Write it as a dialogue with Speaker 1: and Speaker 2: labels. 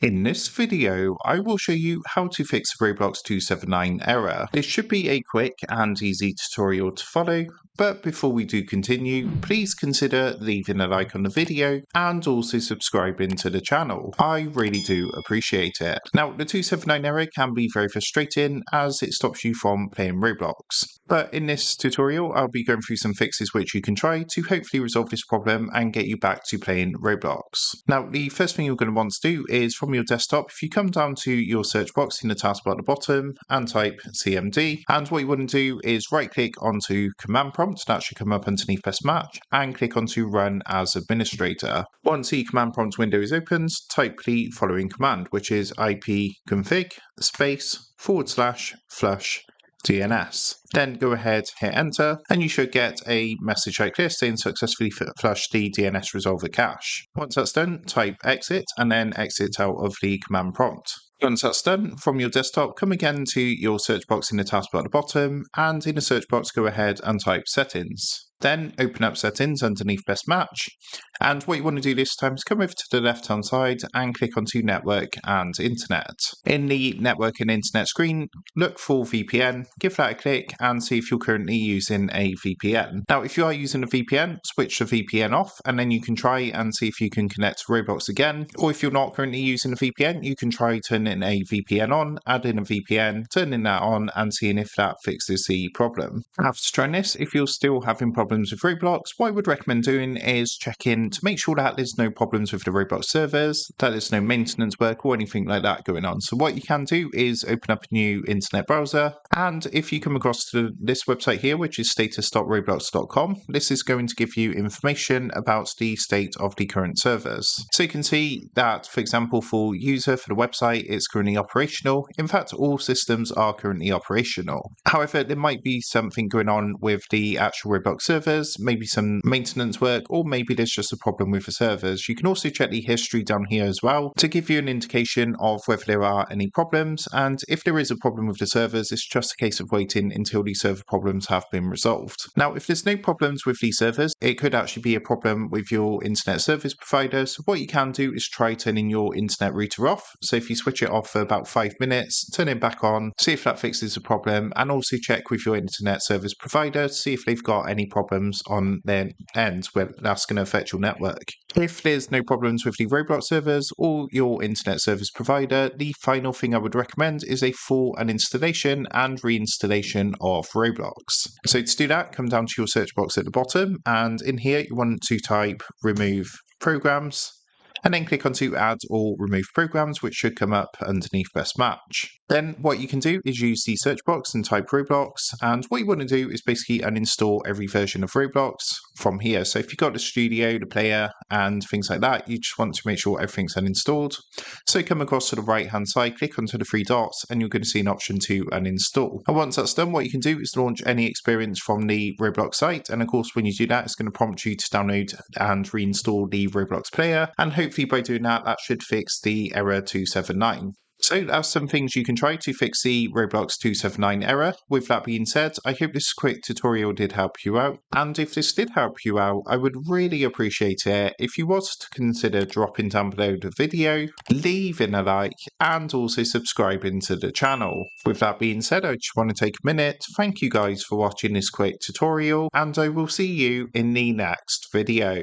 Speaker 1: In this video, I will show you how to fix a Roblox 279 error. This should be a quick and easy tutorial to follow, but before we do continue, please consider leaving a like on the video and also subscribing to the channel. I really do appreciate it. Now, the 279 error can be very frustrating as it stops you from playing Roblox. But in this tutorial, I'll be going through some fixes which you can try to hopefully resolve this problem and get you back to playing Roblox. Now, the first thing you're going to want to do is from your desktop, if you come down to your search box in the taskbar at the bottom and type CMD, and what you want to do is right click onto command prompt, that should come up underneath best match, and click onto run as administrator. Once the command prompt window is opened, type the following command, which is ipconfig //flush DNS. Then go ahead, hit enter, and you should get a message like this saying successfully flushed the DNS resolver cache. Once that's done, type exit and then exit out of the command prompt. Once that's done, from your desktop, come again to your search box in the taskbar at the bottom, and in the search box, go ahead and type settings. Then open up settings underneath best match. And what you want to do this time is come over to the left hand side and click onto network and internet. In the network and internet screen, look for VPN, give that a click and see if you're currently using a VPN. Now, if you are using a VPN, switch the VPN off and then you can try and see if you can connect to Roblox again. Or if you're not currently using a VPN, you can try turning a VPN on, add in a VPN, turning that on and seeing if that fixes the problem. After trying this, if you're still having problems with Roblox, what I would recommend doing is checking to make sure that there's no problems with the Roblox servers, that there's no maintenance work or anything like that going on. So what you can do is open up a new internet browser, and if you come across to this website here, which is status.roblox.com, this is going to give you information about the state of the current servers. So you can see that, for example, for user for the website, it's currently operational. In fact, all systems are currently operational. However, there might be something going on with the actual Roblox servers, maybe some maintenance work, or maybe there's just a problem with the servers. You can also check the history down here as well to give you an indication of whether there are any problems, and if there is a problem with the servers, it's just a case of waiting until the server problems have been resolved. Now, if there's no problems with these servers, it could actually be a problem with your internet service provider. So what you can do is try turning your internet router off. So if you switch it off for about 5 minutes, turn it back on, see if that fixes the problem, and also check with your internet service provider to see if they've got any problems on their end where that's going to affect your network. If there's no problems with the Roblox servers or your internet service provider, the final thing I would recommend is a full uninstallation and reinstallation of Roblox. So to do that, come down to your search box at the bottom, and in here you want to type remove programs, and then click onto add or remove programs, which should come up underneath best match. Then what you can do is use the search box and type Roblox, and what you want to do is basically uninstall every version of Roblox from here. So if you've got the studio, the player, and things like that, you just want to make sure everything's uninstalled. So come across to the right hand side, click onto the three dots, and you're going to see an option to uninstall. And once that's done, what you can do is launch any experience from the Roblox site, and of course when you do that, it's going to prompt you to download and reinstall the Roblox player, and hopefully by doing that, that should fix the error 279. So that's some things you can try to fix the Roblox 279 error. With that being said, I hope this quick tutorial did help you out. And if this did help you out, I would really appreciate it if you was to consider dropping down below the video, leaving a like, and also subscribing to the channel. With that being said, I just want to take a minute. Thank you guys for watching this quick tutorial, and I will see you in the next video.